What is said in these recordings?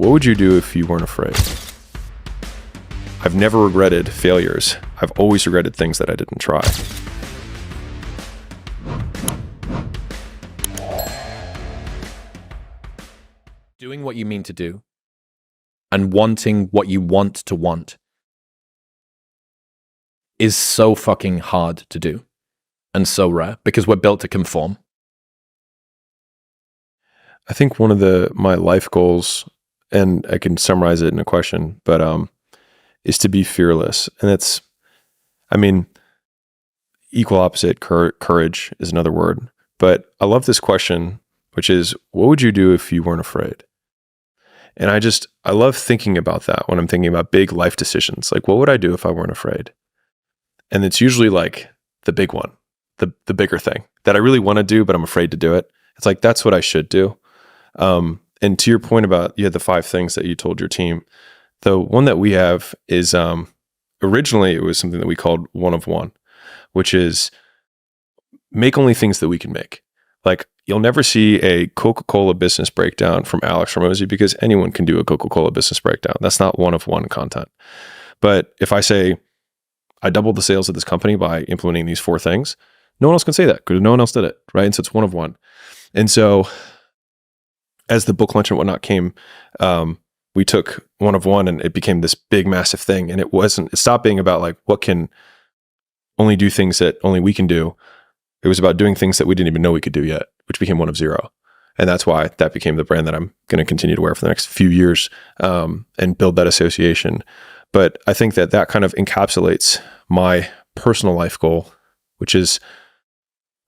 What would you do if you weren't afraid? I've never regretted failures. I've always regretted things that I didn't try. Doing what you mean to do and wanting what you want to want is so fucking hard to do and so rare because we're built to conform. I think one of my life goals, and I can summarize it in a question, but is to be fearless. And it's, equal opposite, courage is another word. But I love this question, which is, what would you do if you weren't afraid? And I love thinking about that when I'm thinking about big life decisions. Like, what would I do if I weren't afraid? And it's usually like the big one, the bigger thing that I really want to do, but I'm afraid to do it. It's like, that's what I should do. And to your point about, you had the 5 things that you told your team. The one that we have is, originally it was something that we called 1 of 1, which is make only things that we can make. Like, you'll never see a Coca-Cola business breakdown from Alex Hermozi because anyone can do a Coca-Cola business breakdown. That's not 1 of 1 content. But if I say, I doubled the sales of this company by implementing these 4 things, no one else can say that because no one else did it, right? And so it's 1 of 1. And so as the book launch and whatnot came, we took 1 of 1 and it became this big, massive thing. And it stopped being about like, what can only do things that only we can do. It was about doing things that we didn't even know we could do yet, which became 1 of 0. And that's why that became the brand that I'm going to continue to wear for the next few years, and build that association. But I think that kind of encapsulates my personal life goal, which is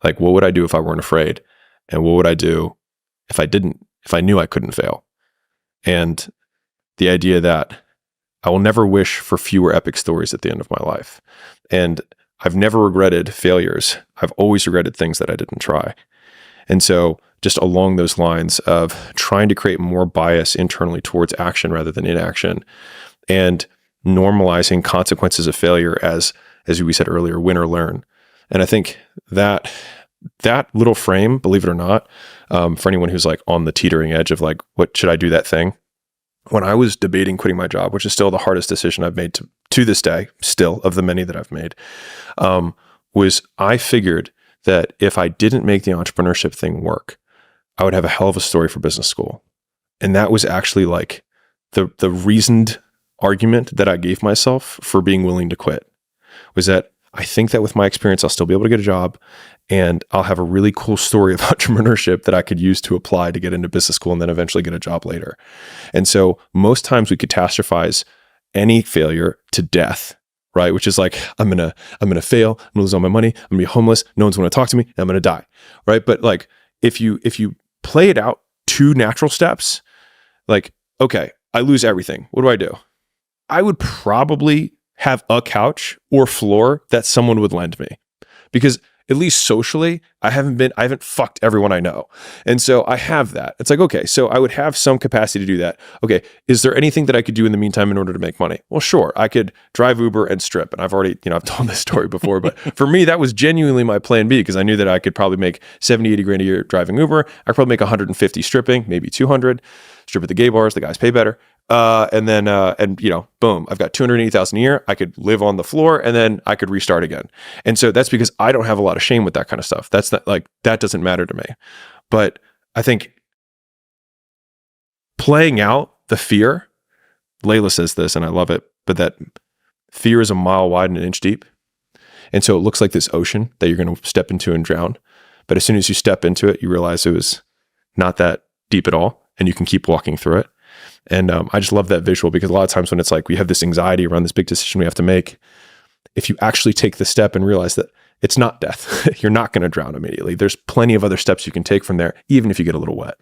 like, what would I do if I weren't afraid? And what would I do if I knew I couldn't fail? And the idea that I will never wish for fewer epic stories at the end of my life. And I've never regretted failures. I've always regretted things that I didn't try. And so just along those lines of trying to create more bias internally towards action rather than inaction, and normalizing consequences of failure as we said earlier, win or learn. And I think that little frame, believe it or not, for anyone who's like on the teetering edge of like, what should I do that thing? When I was debating quitting my job, which is still the hardest decision I've made to this day, still of the many that I've made, was I figured that if I didn't make the entrepreneurship thing work, I would have a hell of a story for business school. And that was actually like the reasoned argument that I gave myself for being willing to quit, was that I think that with my experience, I'll still be able to get a job and I'll have a really cool story of entrepreneurship that I could use to apply to get into business school and then eventually get a job later. And so most times we catastrophize any failure to death, right? Which is like, I'm going to fail, I'm gonna lose all my money, I'm gonna be homeless, no one's going to talk to me, and I'm going to die, right? But like, if you play it out 2 natural steps, like, okay, I lose everything. What do? I would probably have a couch or floor that someone would lend me, because at least socially, I haven't fucked everyone I know. And so I have that. It's like, okay, so I would have some capacity to do that. Okay, is there anything that I could do in the meantime in order to make money? Well, sure, I could drive Uber and strip. And I've already, I've told this story before, but for me, that was genuinely my plan B, because I knew that I could probably make 70, 80 grand a year driving Uber. I could probably make 150 stripping, maybe 200. Strip at the gay bars, the guys pay better. And then, boom, I've got 280,000 a year. I could live on the floor and then I could restart again. And so that's because I don't have a lot of shame with that kind of stuff. That's not like, that doesn't matter to me. But I think playing out the fear, Layla says this, and I love it, but that fear is a mile wide and an inch deep. And so it looks like this ocean that you're going to step into and drown. But as soon as you step into it, you realize it was not that deep at all. And you can keep walking through it. And I just love that visual, because a lot of times when it's like we have this anxiety around this big decision we have to make, if you actually take the step and realize that it's not death, you're not going to drown immediately. There's plenty of other steps you can take from there, even if you get a little wet.